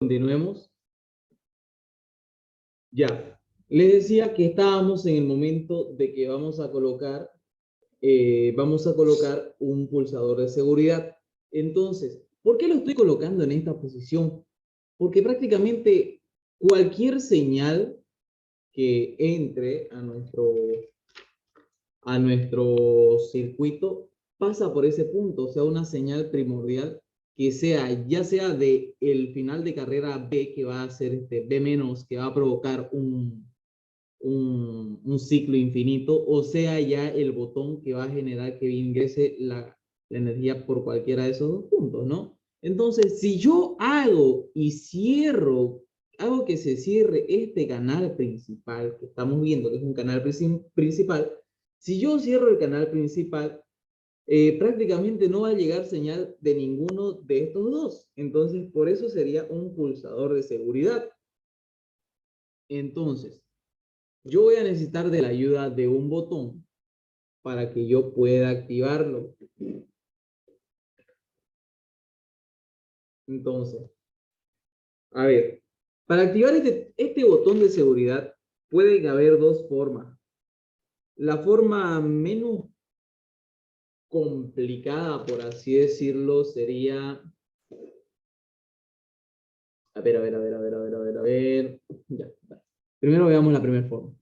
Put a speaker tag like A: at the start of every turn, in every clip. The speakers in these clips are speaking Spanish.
A: Continuemos. Ya. Les decía que estábamos en el momento de que vamos a colocar un pulsador de seguridad. Entonces, ¿por qué lo estoy colocando en esta posición? Porque prácticamente cualquier señal que entre a nuestro circuito pasa por ese punto, o sea, una señal primordial que sea, ya sea de el final de carrera B, que va a ser B menos, que va a provocar un ciclo infinito, o sea, ya el botón que va a generar que ingrese la energía por cualquiera de esos dos puntos, ¿no? Entonces, si yo hago que se cierre este canal principal que estamos viendo, que es un canal principal, si yo cierro el canal principal, prácticamente no va a llegar señal de ninguno de estos dos. Entonces, por eso sería un pulsador de seguridad. Entonces, yo voy a necesitar de la ayuda de un botón para que yo pueda activarlo. Entonces, a ver, para activar este botón de seguridad pueden haber dos formas. La forma menos complicada, por así decirlo, sería... A ver. Ya. Primero veamos la primera forma.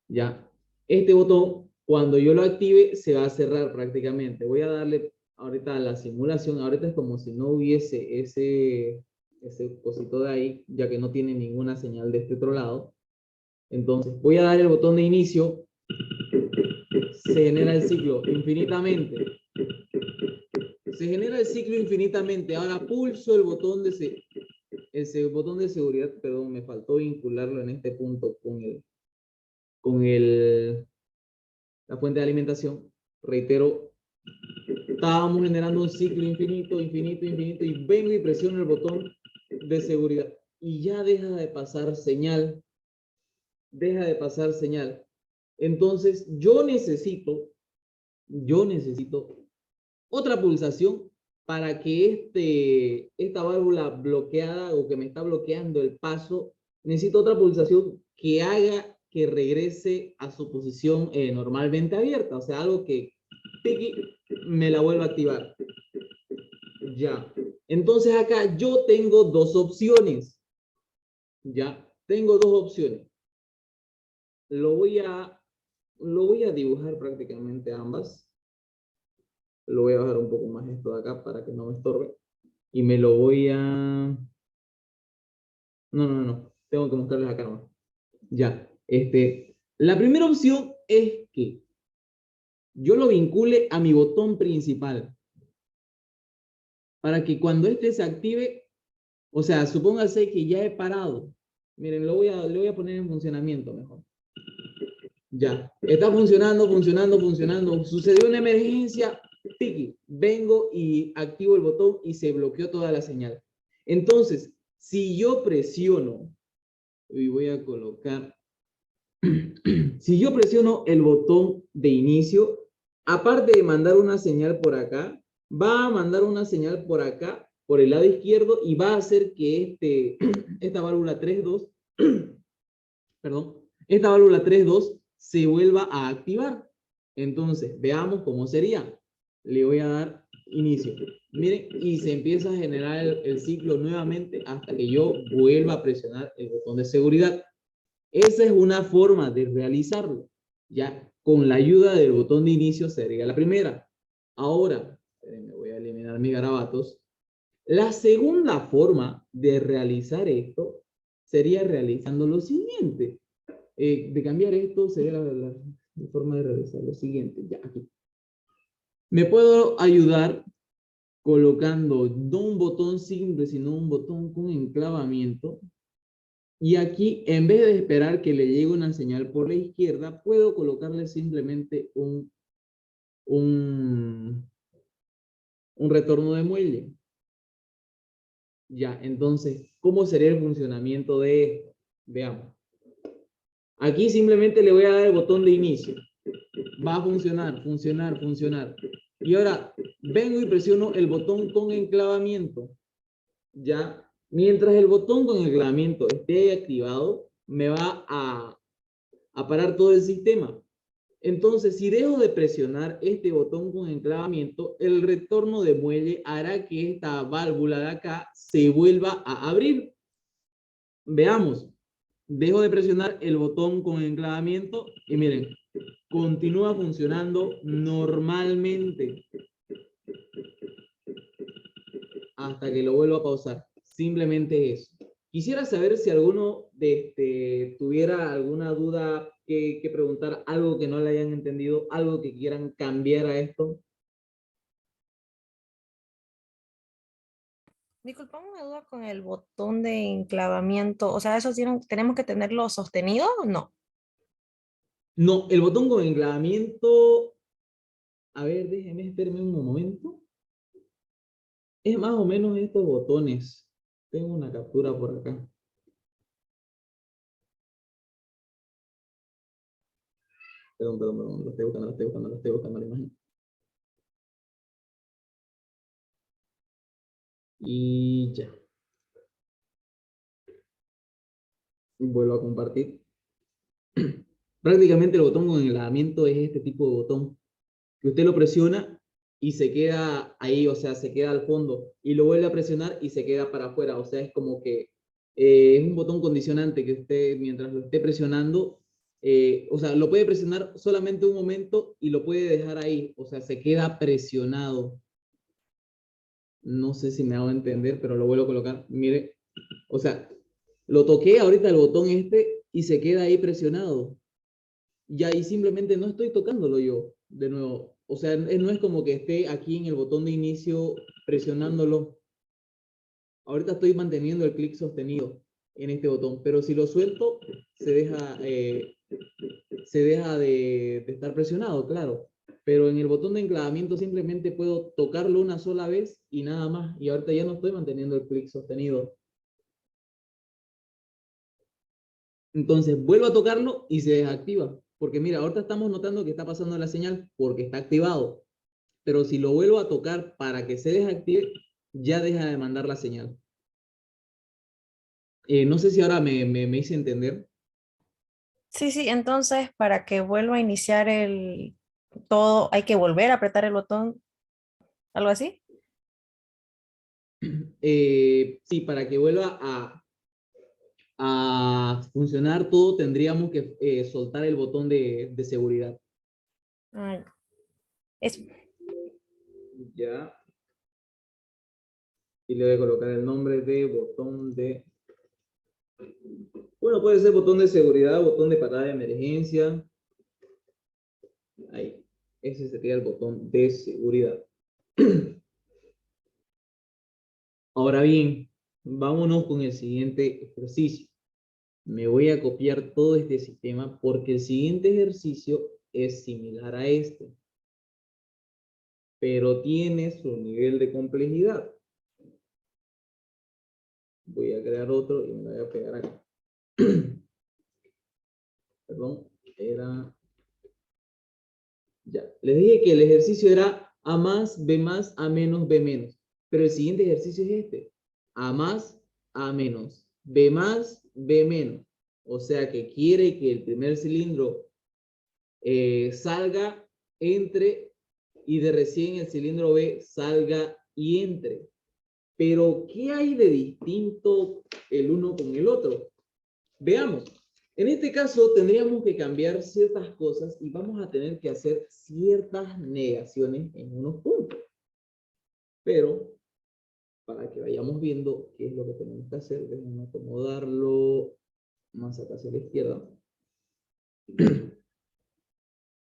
A: Ya. Este botón, cuando yo lo active, se va a cerrar prácticamente. Voy a darle ahorita a la simulación. Ahorita es como si no hubiese ese cosito de ahí, ya que no tiene ninguna señal de este otro lado. Entonces, voy a dar el botón de inicio. Se genera el ciclo infinitamente. Se genera el ciclo infinitamente. Ahora pulso el botón ese botón de seguridad, perdón, me faltó vincularlo en este punto con la fuente de alimentación. Reitero, estábamos generando un ciclo infinito, y vengo y presiono el botón de seguridad y ya deja de pasar señal. Entonces, yo necesito otra pulsación para que esta válvula bloqueada o que me está bloqueando el paso, necesito otra pulsación que haga que regrese a su posición normalmente abierta, o sea, algo que piqui, me la vuelva a activar. Ya. Entonces acá yo tengo dos opciones. Ya. Tengo dos opciones. Lo voy a dibujar prácticamente ambas. Lo voy a bajar un poco más esto de acá para que no me estorbe. Y me lo voy a... No. Tengo que mostrarles acá nomás. Ya. La primera opción es que yo lo vincule a mi botón principal. Para que cuando este se active, o sea, supóngase que ya he parado. Miren, le voy a poner en funcionamiento mejor. Ya. Está funcionando. Sucedió una emergencia. Tiki. Vengo y activo el botón y se bloqueó toda la señal. Entonces, si yo presiono, y voy a colocar, si yo presiono el botón de inicio, aparte de mandar una señal por acá, va a mandar una señal por acá, por el lado izquierdo, y va a hacer que esta válvula 3.2, perdón, esta válvula 3.2 se vuelva a activar. Entonces, veamos cómo sería. Le voy a dar inicio. Miren, y se empieza a generar el ciclo nuevamente hasta que yo vuelva a presionar el botón de seguridad. Esa es una forma de realizarlo. Ya, con la ayuda del botón de inicio sería la primera. Ahora, me voy a eliminar mis garabatos. La segunda forma de realizar esto sería realizando lo siguiente. De cambiar esto sería la forma de realizar lo siguiente. Ya, aquí. Me puedo ayudar colocando no un botón simple, sino un botón con enclavamiento. Y aquí, en vez de esperar que le llegue una señal por la izquierda, puedo colocarle simplemente un retorno de muelle. Ya, entonces, ¿cómo sería el funcionamiento de esto? Veamos. Aquí simplemente le voy a dar el botón de inicio. Va a funcionar. Y ahora vengo y presiono el botón con enclavamiento. Ya, Mientras el botón con enclavamiento esté activado, me va a parar todo el sistema. Entonces, si dejo de presionar este botón con enclavamiento, el retorno de muelle hará que esta válvula de acá se vuelva a abrir. Veamos. Dejo de presionar el botón con enclavamiento y miren, continúa funcionando normalmente hasta que lo vuelvo a pausar. Simplemente eso. Quisiera saber si alguno tuviera alguna duda que preguntar, algo que no le hayan entendido, algo que quieran cambiar a esto.
B: Disculpa una duda con el botón de enclavamiento. O sea, ¿eso tenemos que tenerlo sostenido o no?
A: No, el botón con enclavamiento, a ver, déjeme, espérame un momento. Es más o menos estos botones. Tengo una captura por acá. Perdón, lo estoy buscando la imagen. Y ya. Vuelvo a compartir. Prácticamente el botón con enlazamiento es este tipo de botón, que usted lo presiona y se queda ahí, o sea, se queda al fondo, y lo vuelve a presionar y se queda para afuera, o sea, es como que es un botón condicionante que usted, mientras lo esté presionando, o sea, lo puede presionar solamente un momento y lo puede dejar ahí, o sea, se queda presionado. No sé si me hago entender, pero lo vuelvo a colocar. Mire, o sea, lo toqué ahorita el botón este y se queda ahí presionado. Ya ahí simplemente no estoy tocándolo yo de nuevo. O sea, no es como que esté aquí en el botón de inicio presionándolo. Ahorita estoy manteniendo el clic sostenido en este botón, pero si lo suelto, se deja de estar presionado, claro. Pero en el botón de enclavamiento simplemente puedo tocarlo una sola vez y nada más. Y ahorita ya no estoy manteniendo el clic sostenido. Entonces vuelvo a tocarlo y se desactiva. Porque mira, ahorita estamos notando que está pasando la señal porque está activado. Pero si lo vuelvo a tocar para que se desactive, ya deja de mandar la señal. No sé si ahora me hice entender.
B: Sí, sí, entonces para que vuelva a iniciar el todo, hay que volver a apretar el botón, algo así.
A: Sí, para que vuelva a funcionar todo, tendríamos que soltar el botón de seguridad.
B: Ah, es,
A: Ya. Y le voy a colocar el nombre de botón de... Bueno, puede ser botón de seguridad, botón de parada de emergencia. Ahí. Ese sería el botón de seguridad. Ahora bien, vámonos con el siguiente ejercicio. Me voy a copiar todo este sistema porque el siguiente ejercicio es similar a este, pero tiene su nivel de complejidad. Voy a crear otro y me lo voy a pegar acá. Perdón, era... Ya, les dije que el ejercicio era A más, B más, A menos, B menos. Pero el siguiente ejercicio es este. A más, A menos. B más, B menos. O sea que quiere que el primer cilindro salga, entre, y de recién el cilindro B salga y entre. Pero, ¿qué hay de distinto el uno con el otro? Veamos. En este caso, tendríamos que cambiar ciertas cosas y vamos a tener que hacer ciertas negaciones en unos puntos. Pero, para que vayamos viendo qué es lo que tenemos que hacer, déjenme acomodarlo más acá hacia la izquierda.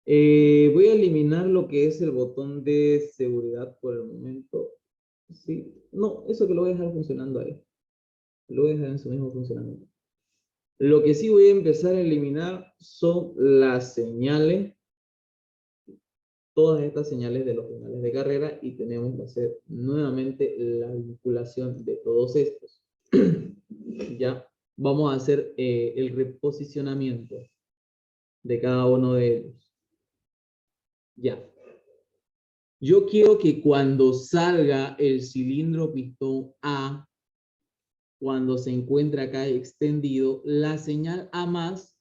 A: Voy a eliminar lo que es el botón de seguridad por el momento. Sí, no, eso que lo voy a dejar funcionando ahí. Lo voy a dejar en su mismo funcionamiento. Lo que sí voy a empezar a eliminar son las señales, todas estas señales de los finales de carrera, y tenemos que hacer nuevamente la vinculación de todos estos. Ya vamos a hacer el reposicionamiento de cada uno de ellos. Ya. Yo quiero que cuando salga el cilindro pistón A, cuando se encuentra acá extendido, la señal A más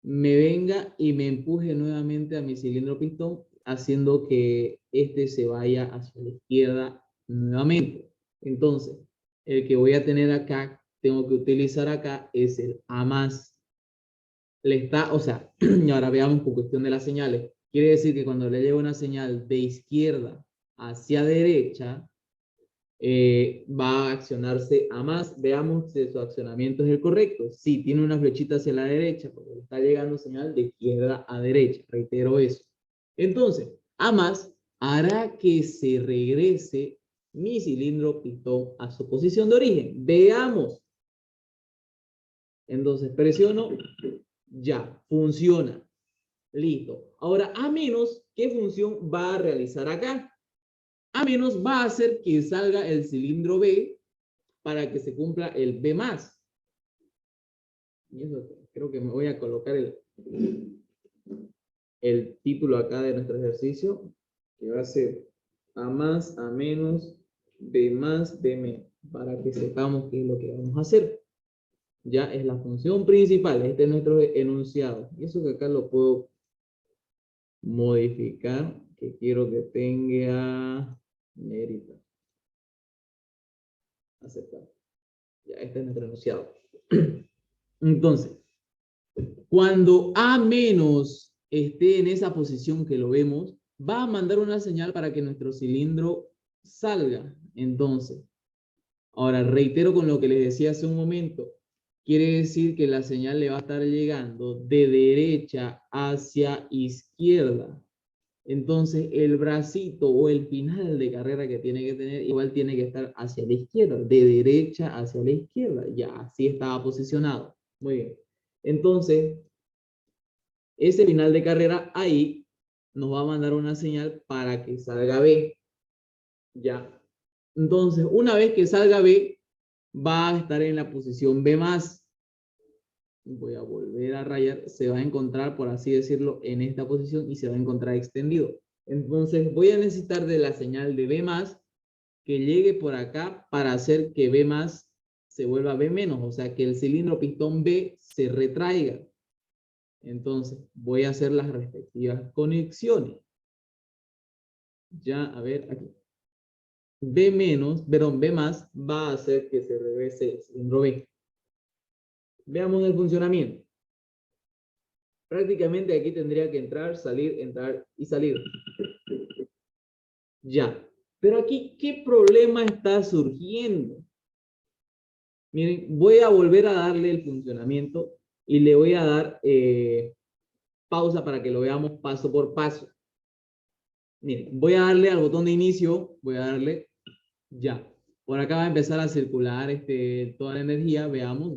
A: me venga y me empuje nuevamente a mi cilindro pistón, haciendo que este se vaya hacia la izquierda nuevamente. Entonces, el que voy a tener acá, tengo que utilizar acá, es el A más. Le está, o sea, y ahora veamos por cuestión de las señales. Quiere decir que cuando le llega una señal de izquierda hacia derecha, va a accionarse a más. Veamos si su accionamiento es el correcto. Sí, tiene una flechita hacia la derecha, porque le está llegando señal de izquierda a derecha. Reitero eso. Entonces, a más hará que se regrese mi cilindro pistón a su posición de origen. Veamos. Entonces, presiono, ya, funciona. Listo. Ahora, a menos, ¿qué función va a realizar acá? A menos va a hacer que salga el cilindro B para que se cumpla el B más. Y eso creo que me voy a colocar el título acá de nuestro ejercicio, que va a ser A más, A menos, B más, B menos, para que sepamos qué es lo que vamos a hacer. Ya es la función principal, este es nuestro enunciado. Y eso que acá lo puedo modificar, que quiero que tenga mérito. Aceptar. Ya, este es nuestro enunciado. Entonces, cuando A menos esté en esa posición que lo vemos, va a mandar una señal para que nuestro cilindro salga. Entonces, ahora reitero con lo que les decía hace un momento. Quiere decir que la señal le va a estar llegando de derecha hacia izquierda. Entonces, el bracito o el final de carrera que tiene que tener, igual tiene que estar hacia la izquierda, de derecha hacia la izquierda. Ya, así estaba posicionado. Muy bien. Entonces, ese final de carrera ahí nos va a mandar una señal para que salga B. Ya. Entonces, una vez que salga B, va a estar en la posición B más. Voy a volver a rayar, se va a encontrar, por así decirlo, en esta posición y se va a encontrar extendido. Entonces voy a necesitar de la señal de B más que llegue por acá para hacer que B más se vuelva B menos, o sea que el cilindro pistón B se retraiga. Entonces voy a hacer las respectivas conexiones. Ya, a ver, aquí. B menos, perdón, B más va a hacer que se regrese el cilindro B. Veamos el funcionamiento. Prácticamente aquí tendría que entrar, entrar y salir. Ya. Pero aquí, ¿qué problema está surgiendo? Miren, voy a volver a darle el funcionamiento y le voy a dar pausa para que lo veamos paso por paso. Miren, voy a darle al botón de inicio, voy a darle ya. Por acá va a empezar a circular toda la energía. Veamos,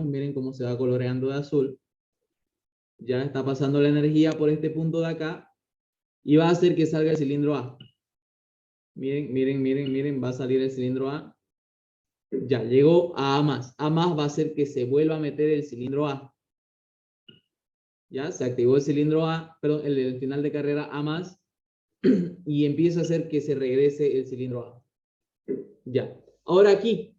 A: miren cómo se va coloreando de azul. Ya está pasando la energía por este punto de acá y va a hacer que salga el cilindro A. Miren, va a salir el cilindro A. Ya, llegó a A más. A más va a hacer que se vuelva a meter el cilindro A. Ya, se activó el cilindro A, perdón, el final de carrera A más, y empieza a hacer que se regrese el cilindro A. Ya, ahora aquí,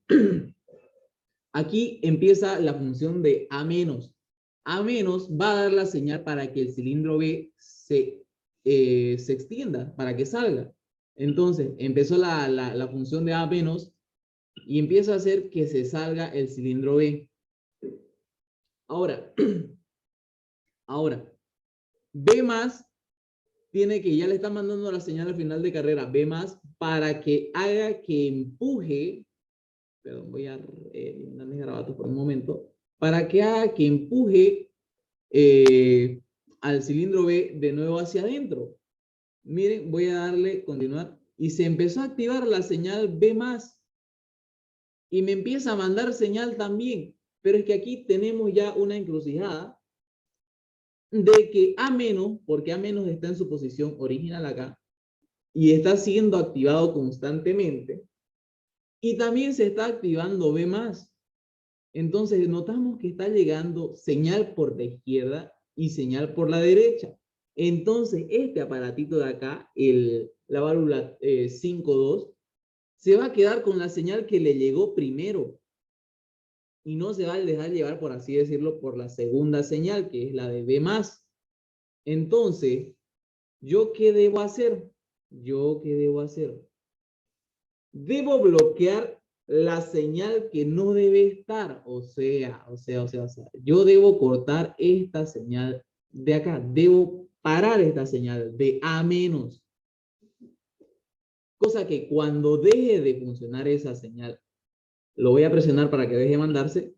A: aquí empieza la función de A menos. A menos va a dar la señal para que el cilindro B se extienda, para que salga. Entonces, empezó la función de A menos y empieza a hacer que se salga el cilindro B. Ahora, B más tiene que, ya le está mandando la señal al final de carrera, B más, para que haga que empuje, perdón, voy a eliminar mis garabatos por un momento, para que haga que empuje al cilindro B de nuevo hacia adentro. Miren, voy a darle continuar y se empezó a activar la señal B más y me empieza a mandar señal también, pero es que aquí tenemos ya una encrucijada de que A menos, porque A menos está en su posición original acá, y está siendo activado constantemente, y también se está activando B más. Entonces notamos que está llegando señal por la izquierda y señal por la derecha. Entonces este aparatito de acá, la válvula 5.2, se va a quedar con la señal que le llegó primero. y no se va a dejar llevar, por así decirlo, por la segunda señal, que es la de B más. Entonces, ¿yo qué debo hacer? ¿Yo qué debo hacer? Debo bloquear la señal que no debe estar. O sea. Yo debo cortar esta señal de acá. Debo parar esta señal de A menos. Cosa que cuando deje de funcionar esa señal, lo voy a presionar para que deje de mandarse.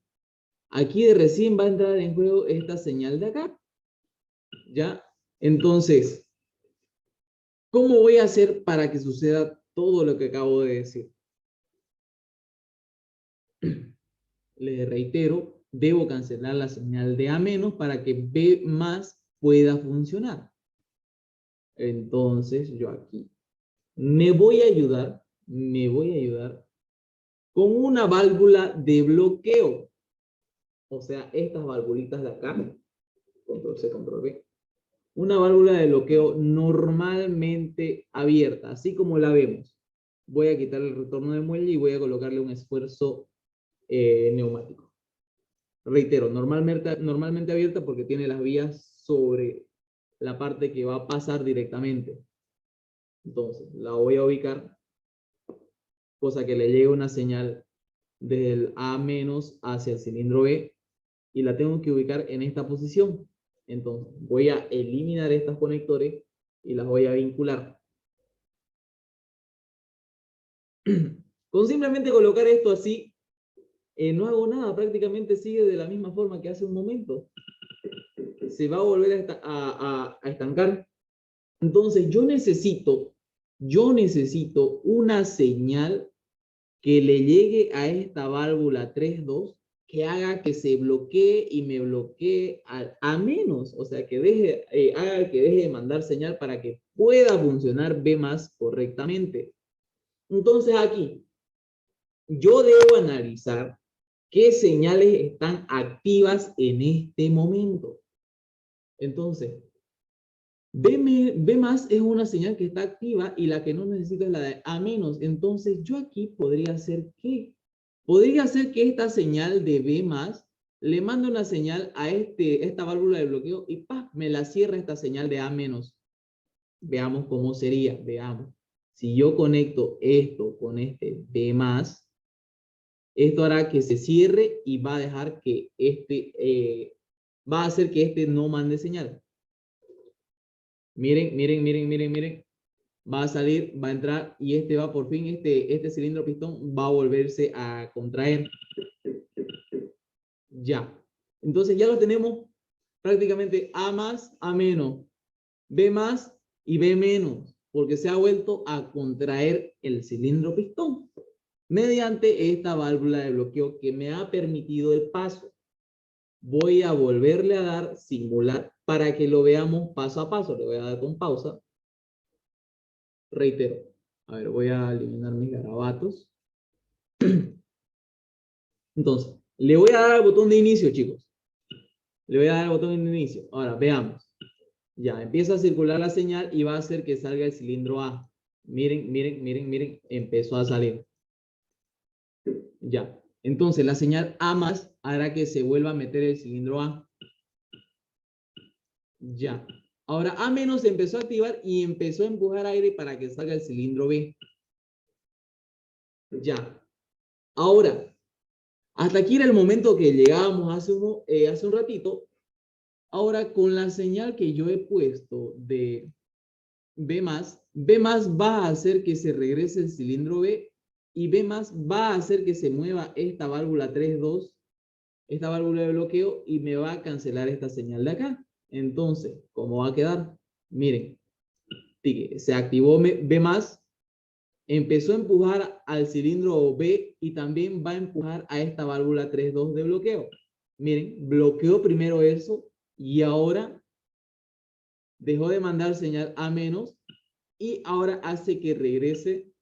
A: Aquí de recién va a entrar en juego esta señal de acá. ¿Ya? Entonces, ¿cómo voy a hacer para que suceda todo lo que acabo de decir? Le reitero, debo cancelar la señal de A menos para que B más pueda funcionar. Entonces, yo aquí me voy a ayudar con una válvula de bloqueo. O sea, estas valvulitas de acá, control C, control V, una válvula de bloqueo normalmente abierta, así como la vemos. Voy a quitar el retorno de muelle y voy a colocarle un esfuerzo neumático. Reitero, normalmente abierta porque tiene las vías sobre la parte que va a pasar directamente. Entonces, la voy a ubicar, cosa que le llegue una señal del A menos hacia el cilindro B y la tengo que ubicar en esta posición. Entonces, voy a eliminar estos conectores y las voy a vincular. Con simplemente colocar esto así, no hago nada, prácticamente sigue de la misma forma que hace un momento. Se va a volver a estancar. Entonces yo necesito una señal que le llegue a esta válvula 3.2 que haga que se bloquee y me bloquee a menos, o sea, que haga que deje de mandar señal para que pueda funcionar B más correctamente. Entonces aquí, yo debo analizar qué señales están activas en este momento. Entonces, B más es una señal que está activa y la que no necesito es la de A menos. Entonces, yo aquí podría hacer ¿qué? Podría hacer que esta señal de B más le mande una señal a esta válvula de bloqueo y ¡pah! Me la cierra esta señal de A menos. Veamos cómo sería. Veamos. Si yo conecto esto con este B más, esto hará que se cierre y va a dejar que va a hacer que este no mande señal. Miren. Va a salir, va a entrar y este va por fin, este cilindro pistón va a volverse a contraer. Ya. Entonces ya lo tenemos prácticamente A más, A menos, B más y B menos, porque se ha vuelto a contraer el cilindro pistón mediante esta válvula de bloqueo que me ha permitido el paso. Voy a volverle a dar simular para que lo veamos paso a paso. Le voy a dar con pausa. Reitero. A ver, voy a eliminar mis garabatos. Entonces, le voy a dar al botón de inicio, chicos. Le voy a dar al botón de inicio. Ahora, veamos. Ya, empieza a circular la señal y va a hacer que salga el cilindro A. Miren. Empezó a salir. Ya. Entonces, la señal A más hará que se vuelva a meter el cilindro A. Ya. Ahora A menos se empezó a activar y empezó a empujar aire para que salga el cilindro B. Ya. Ahora, hasta aquí era el momento que llegábamos hace un ratito. Ahora, con la señal que yo he puesto de B más va a hacer que se regrese el cilindro B y B más va a hacer que se mueva esta válvula 3.2, esta válvula de bloqueo y me va a cancelar esta señal de acá. Entonces, ¿cómo va a quedar? Miren, se activó B más, empezó a empujar al cilindro B y también va a empujar a esta válvula 3.2 de bloqueo. Miren, bloqueó primero eso y ahora dejó de mandar señal A menos y ahora hace que regrese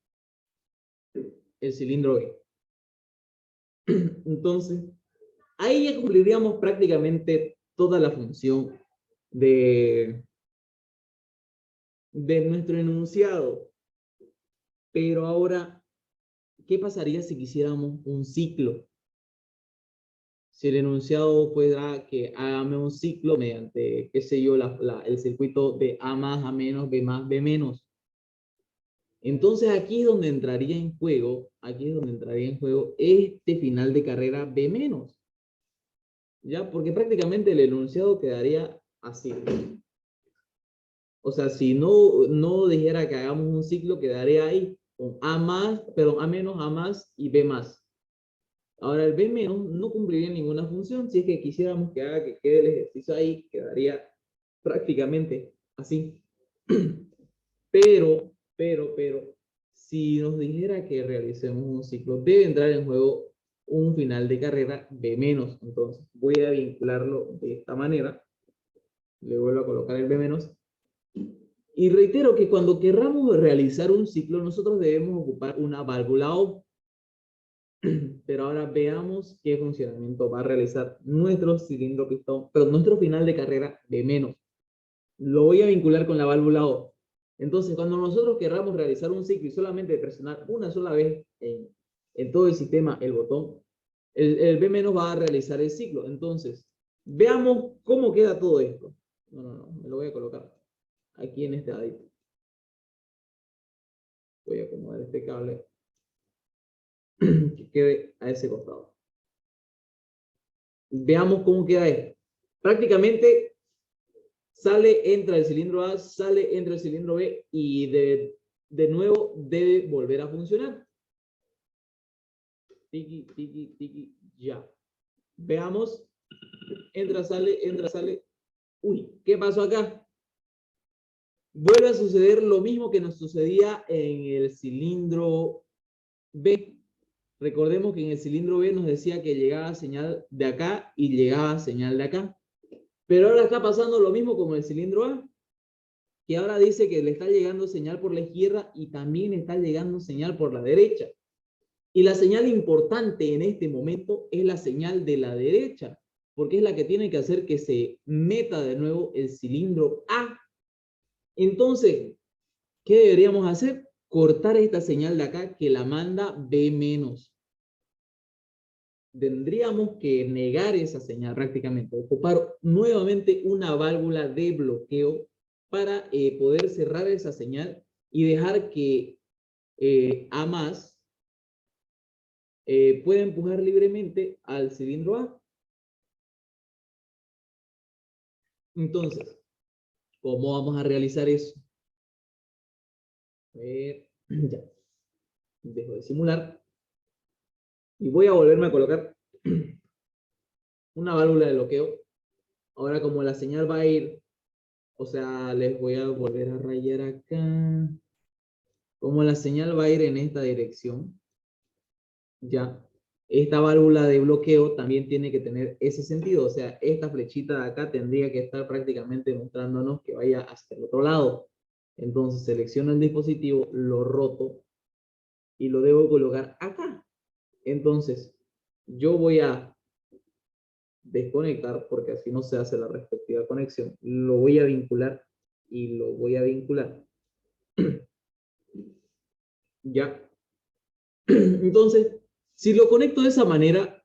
A: el cilindro B. Entonces, ahí ya cumpliríamos prácticamente toda la función de nuestro enunciado. Pero ahora, ¿qué pasaría si quisiéramos un ciclo? Si el enunciado fuera que hágame un ciclo mediante, qué sé yo, el circuito de A más, A menos, B más, B menos. Entonces aquí es donde entraría en juego, este final de carrera B menos. ¿Ya? Porque prácticamente el enunciado quedaría así. O sea, si no dijera que hagamos un ciclo, quedaría ahí con A más, perdón, A menos, A más y B más. Ahora el B menos no cumpliría ninguna función. Si es que quisiéramos que haga que quede el ejercicio ahí, quedaría prácticamente así. Pero, si nos dijera que realicemos un ciclo, debe entrar en juego un final de carrera B menos. Entonces voy a vincularlo de esta manera. Le vuelvo a colocar el B menos. Y reitero que cuando querramos realizar un ciclo, nosotros debemos ocupar una válvula O. Pero ahora veamos qué funcionamiento va a realizar nuestro cilindro pistón, pero nuestro final de carrera B menos. Lo voy a vincular con la válvula O. Entonces, cuando nosotros querramos realizar un ciclo y solamente presionar una sola vez en todo el sistema el botón, el B menos va a realizar el ciclo. Entonces, veamos cómo queda todo esto. No, me lo voy a colocar aquí en este ladito. Voy a acomodar este cable que quede a ese costado. Veamos cómo queda esto. Prácticamente sale, entra el cilindro A, sale, entra el cilindro B y de nuevo debe volver a funcionar. Tiki, tiki, tiki, ya. Veamos. Entra, sale. Uy, ¿qué pasó acá? Vuelve a suceder lo mismo que nos sucedía en el cilindro B. Recordemos que en el cilindro B nos decía que llegaba señal de acá y llegaba señal de acá. Pero ahora está pasando lo mismo con el cilindro A, que ahora dice que le está llegando señal por la izquierda y también está llegando señal por la derecha. Y la señal importante en este momento es la señal de la derecha, porque es la que tiene que hacer que se meta de nuevo el cilindro A. Entonces, ¿qué deberíamos hacer? Cortar esta señal de acá que la manda B menos. Tendríamos que negar esa señal prácticamente, ocupar nuevamente una válvula de bloqueo para poder cerrar esa señal y dejar que A más pueda empujar libremente al cilindro A. Entonces, ¿cómo vamos a realizar eso? A ver, ya. Dejo de simular. Y voy a volverme a colocar una válvula de bloqueo. Ahora como la señal va a ir, o sea, les voy a volver a rayar acá. Como la señal va a ir en esta dirección, ya, esta válvula de bloqueo también tiene que tener ese sentido. O sea, esta flechita de acá tendría que estar prácticamente mostrándonos que vaya hacia el otro lado. Entonces selecciono el dispositivo, lo roto y lo debo colocar acá. Entonces, yo voy a desconectar porque así no se hace la respectiva conexión. Lo voy a vincular y lo voy a vincular. Ya. Entonces, si lo conecto de esa manera,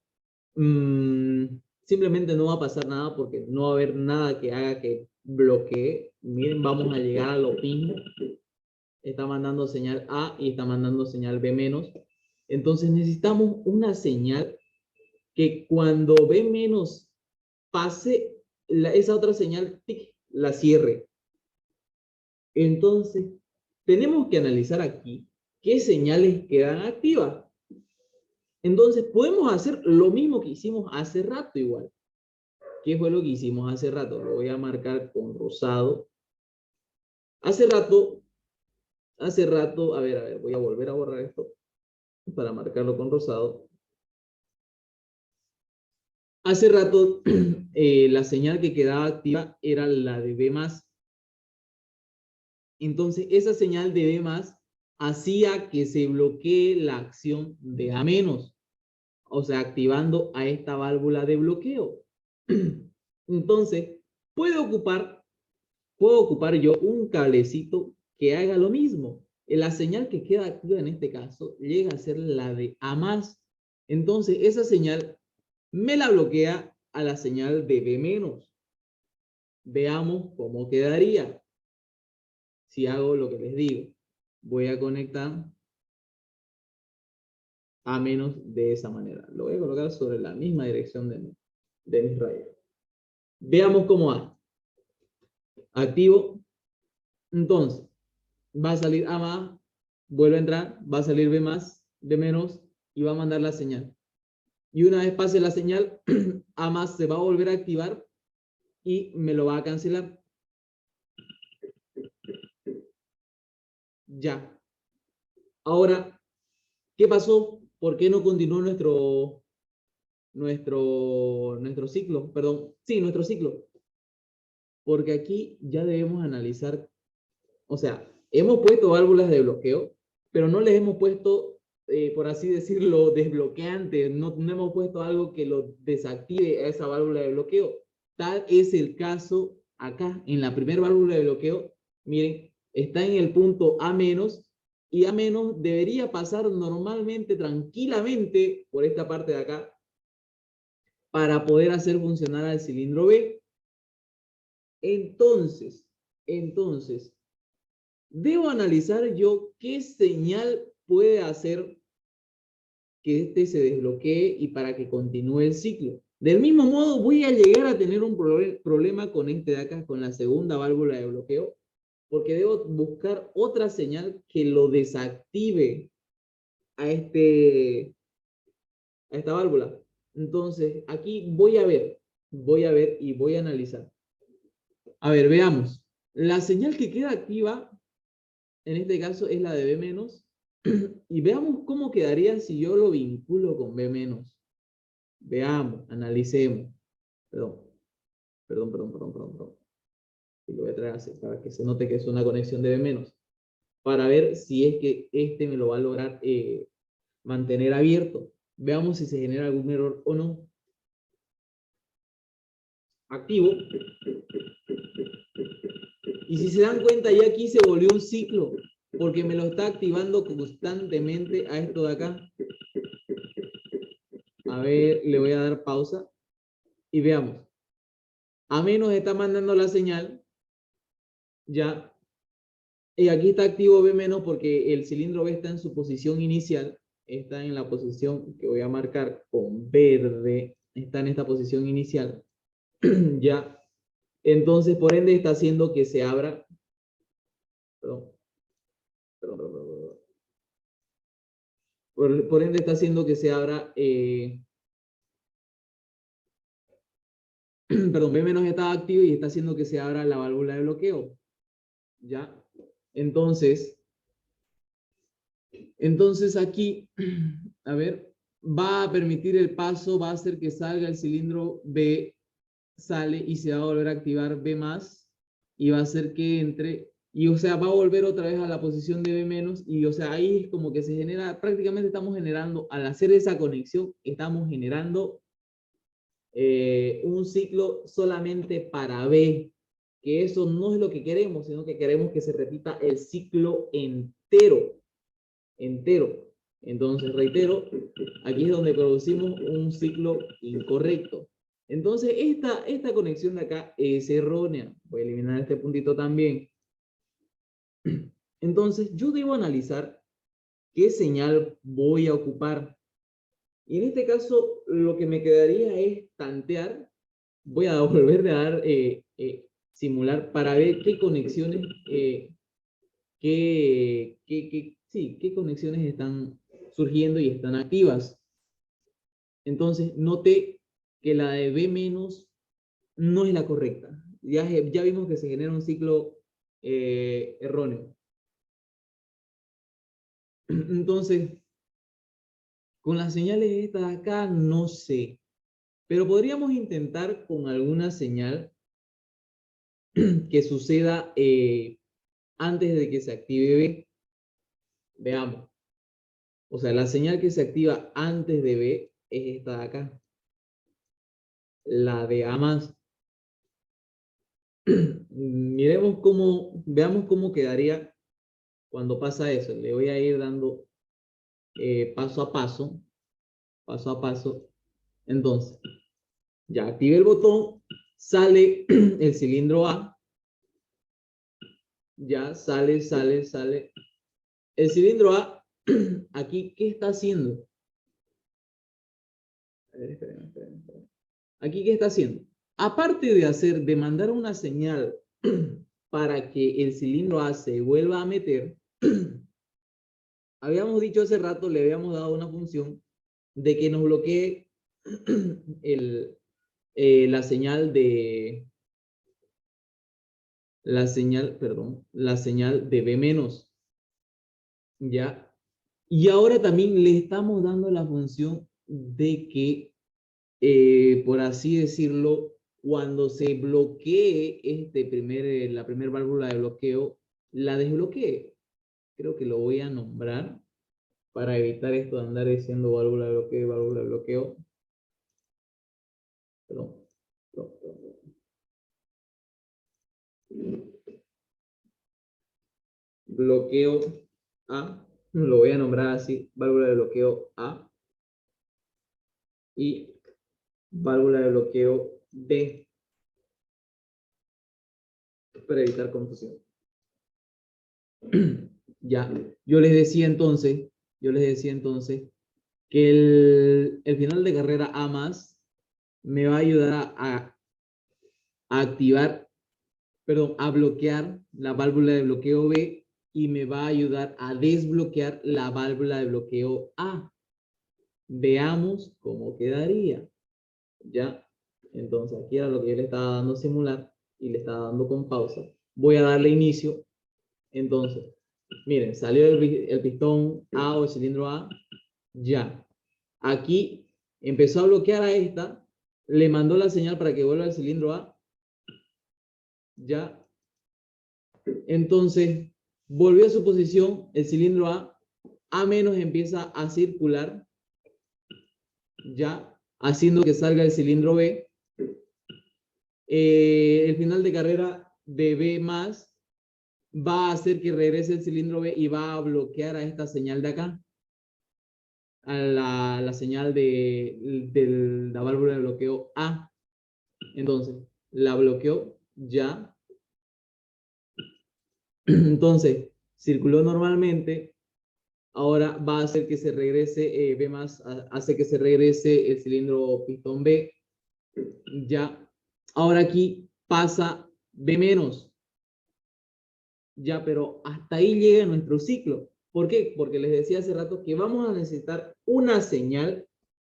A: simplemente no va a pasar nada porque no va a haber nada que haga que bloquee. Miren, vamos a llegar a lo mismo. Está mandando señal A y está mandando señal B menos. Entonces necesitamos una señal que cuando B menos pase, esa otra señal tic, la cierre. Entonces, tenemos que analizar aquí qué señales quedan activas. Entonces, podemos hacer lo mismo que hicimos hace rato igual. ¿Qué fue lo que hicimos hace rato? Lo voy a marcar con rosado. Hace rato, a ver, voy a volver a borrar esto para marcarlo con rosado. Hace rato, la señal que quedaba activa era la de B+. Entonces, esa señal de B+ hacía que se bloquee la acción de A-, o sea, activando a esta válvula de bloqueo. Entonces, puedo ocupar yo un cablecito que haga lo mismo. La señal que queda activa en este caso llega a ser la de A+. Entonces, esa señal me la bloquea a la señal de B menos. Veamos cómo quedaría si hago lo que les digo. Voy a conectar A menos de esa manera. Lo voy a colocar sobre la misma dirección de mis rayos. Veamos cómo va. Activo. Entonces, va a salir A más, vuelve a entrar, va a salir B más, B menos, y va a mandar la señal. Y una vez pase la señal, A más se va a volver a activar y me lo va a cancelar. Ya. Ahora, ¿qué pasó? ¿Por qué no continuó nuestro ciclo? Perdón, sí, nuestro ciclo. Porque aquí ya debemos analizar, o sea, hemos puesto válvulas de bloqueo, pero no les hemos puesto, por así decirlo, desbloqueantes, no hemos puesto algo que lo desactive a esa válvula de bloqueo. Tal es el caso acá, en la primera válvula de bloqueo, miren, está en el punto A menos, y A menos debería pasar normalmente, tranquilamente, por esta parte de acá, para poder hacer funcionar al cilindro B. Entonces, debo analizar yo qué señal puede hacer que este se desbloquee y para que continúe el ciclo. Del mismo modo, voy a llegar a tener un problema con este de acá, con la segunda válvula de bloqueo, porque debo buscar otra señal que lo desactive a, a esta válvula. Entonces, aquí voy a ver y voy a analizar. A ver, veamos. La señal que queda activa, en este caso, es la de B menos. Y veamos cómo quedaría si yo lo vinculo con B menos. Veamos, analicemos. Perdón, perdón. Y lo voy a traer así para que se note que es una conexión de B menos. Para ver si es que este me lo va a lograr mantener abierto. Veamos si se genera algún error o no. Activo. Y si se dan cuenta, ya aquí se volvió un ciclo, porque me lo está activando constantemente a esto de acá. A ver, le voy a dar pausa y veamos. A menos está mandando la señal, ya. Y aquí está activo B menos porque el cilindro B está en su posición inicial, está en la posición que voy a marcar con verde, está en esta posición inicial, ya. Entonces, por ende, está haciendo que se abra, perdón. Por ende, está haciendo que se abra, perdón, B menos está activo y está haciendo que se abra la válvula de bloqueo, ya. Entonces aquí, a ver, va a permitir el paso, va a hacer que salga el cilindro B, sale y se va a volver a activar B más, y va a hacer que entre, y o sea, va a volver otra vez a la posición de B menos, y o sea, ahí es como que se genera, prácticamente estamos generando, al hacer esa conexión, estamos generando un ciclo solamente para B, que eso no es lo que queremos, sino que queremos que se repita el ciclo entero. Entonces, reitero, aquí es donde producimos un ciclo incorrecto. Entonces, esta conexión de acá es errónea. Voy a eliminar este puntito también. Entonces, yo debo analizar qué señal voy a ocupar. Y en este caso, lo que me quedaría es tantear. Voy a volver a dar, simular para ver qué conexiones, qué conexiones están surgiendo y están activas. Entonces, noté que la de B menos no es la correcta. Ya vimos que se genera un ciclo erróneo. Entonces, con las señales estas de acá, no sé. Pero podríamos intentar con alguna señal que suceda antes de que se active B. Veamos. O sea, la señal que se activa antes de B es esta de acá. La de A más. Veamos cómo quedaría cuando pasa eso. Le voy a ir dando paso a paso, Entonces, ya activé el botón, sale el cilindro A. Ya sale. El cilindro A, aquí, ¿qué está haciendo? A ver, esperen. Aquí, ¿qué está haciendo? Aparte de mandar una señal para que el cilindro A se vuelva a meter, habíamos dicho hace rato, le habíamos dado una función de que nos bloquee la señal la señal de B menos, ¿ya? Y ahora también le estamos dando la función de que, por así decirlo, cuando se bloquee la primera válvula de bloqueo, la desbloquee. Creo que lo voy a nombrar para evitar esto de andar diciendo válvula de bloqueo, válvula de bloqueo. Perdón. Bloqueo A, lo voy a nombrar así, válvula de bloqueo A, y válvula de bloqueo B, para evitar confusión. Ya, yo les decía entonces que el final de carrera A más me va a ayudar a activar, perdón, a bloquear la válvula de bloqueo B y me va a ayudar a desbloquear la válvula de bloqueo A. Veamos cómo quedaría. ¿Ya? Entonces aquí era lo que yo le estaba dando a simular y le estaba dando con pausa. Voy a darle inicio. Entonces, miren, salió el pistón A o el cilindro A. Ya. Aquí empezó a bloquear a esta. Le mandó la señal para que vuelva al cilindro A. Ya. Entonces, volvió a su posición el cilindro A. A menos empieza a circular. Ya. Haciendo que salga el cilindro B. El final de carrera de B más va a hacer que regrese el cilindro B y va a bloquear a esta señal de acá, a la señal de la válvula de bloqueo A. Entonces, la bloqueó ya. Entonces, circuló normalmente. Ahora va a hacer que se regrese, B más hace que se regrese el cilindro pistón B. Ya. Ahora aquí pasa B menos. Ya, pero hasta ahí llega nuestro ciclo. ¿Por qué? Porque les decía hace rato que vamos a necesitar una señal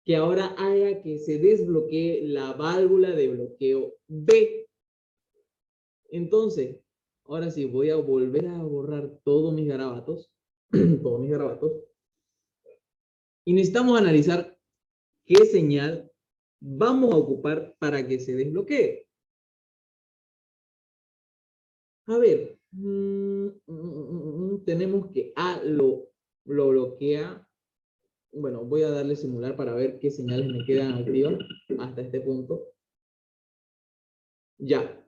A: que ahora haga que se desbloquee la válvula de bloqueo B. Entonces, ahora sí, voy a volver a borrar todos mis garabatos, todos mis garabatos, y necesitamos analizar qué señal vamos a ocupar para que se desbloquee. A ver, tenemos que A lo bloquea. Bueno, voy a darle simular para ver qué señales me quedan activas hasta este punto. Ya.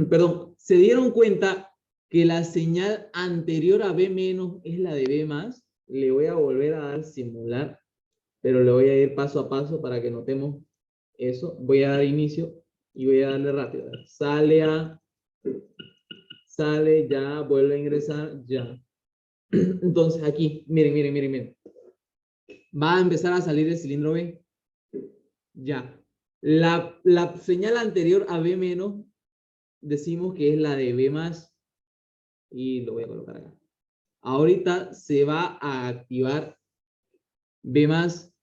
A: Perdón, ¿se dieron cuenta que la señal anterior a B menos es la de B más? Le voy a volver a dar simular, pero le voy a ir paso a paso para que notemos eso. Voy a dar inicio y voy a darle rápido. Sale, ya, vuelve a ingresar, ya. Entonces aquí, miren. Va a empezar a salir el cilindro B. Ya. La señal anterior a B menos decimos que es la de B más y lo voy a colocar acá. Ahorita se va a activar B más.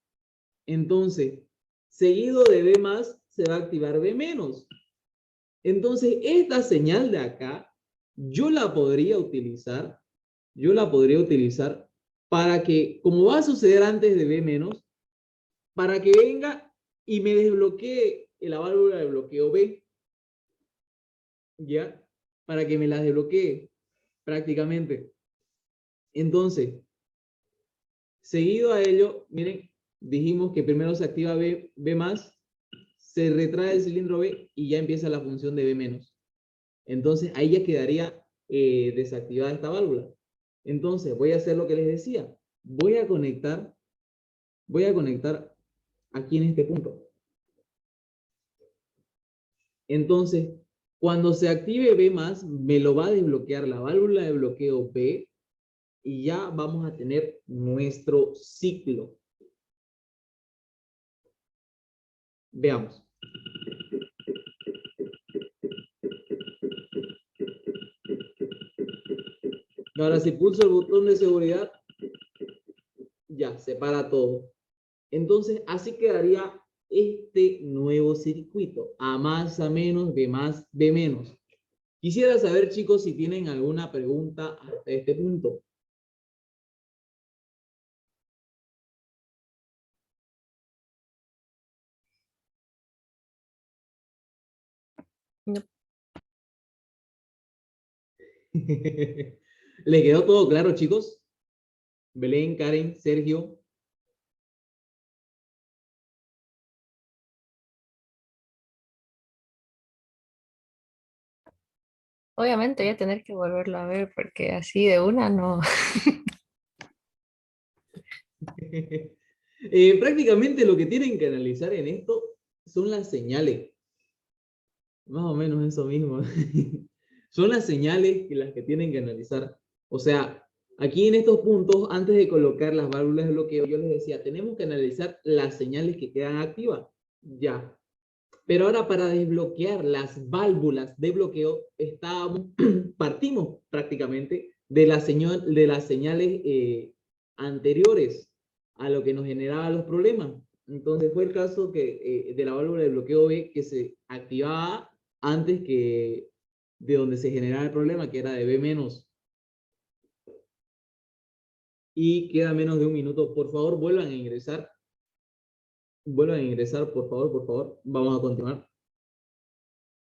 A: Entonces, seguido de B más, se va a activar B menos. Entonces, esta señal de acá, yo la podría utilizar para que, como va a suceder antes de B menos, para que venga y me desbloquee la válvula de bloqueo B. ¿Ya? Para que me las desbloquee prácticamente. Entonces, seguido a ello, miren, dijimos que primero se activa B más, se retrae el cilindro B y ya empieza la función de B menos. Entonces, ahí ya quedaría desactivada esta válvula. Entonces, voy a hacer lo que les decía. Voy a conectar aquí en este punto. Entonces, cuando se active B+, me lo va a desbloquear la válvula de bloqueo B y ya vamos a tener nuestro ciclo. Veamos. Ahora, si pulso el botón de seguridad, ya, se para todo. Entonces, así quedaría este nuevo circuito. A más, a menos, B más, B menos. Quisiera saber, chicos, si tienen alguna pregunta hasta este punto.
B: No.
A: ¿Les quedó todo claro, chicos? Belén, Karen, Sergio.
B: Obviamente voy a tener que volverlo a ver porque así de una no.
A: Prácticamente lo que tienen que analizar en esto son las señales. Más o menos eso mismo. Son las señales que las que tienen que analizar. O sea, aquí en estos puntos, antes de colocar las válvulas de bloqueo, yo les decía, tenemos que analizar las señales que quedan activas. Ya. Pero ahora para desbloquear las válvulas de bloqueo, partimos prácticamente de de las señales anteriores a lo que nos generaba los problemas. Entonces fue el caso de la válvula de bloqueo B que se activaba antes que de donde se generaba el problema, que era de B menos. Y queda menos de un minuto. Por favor, vuelvan a ingresar. Vuelvan a ingresar, por favor, por favor. Vamos a continuar.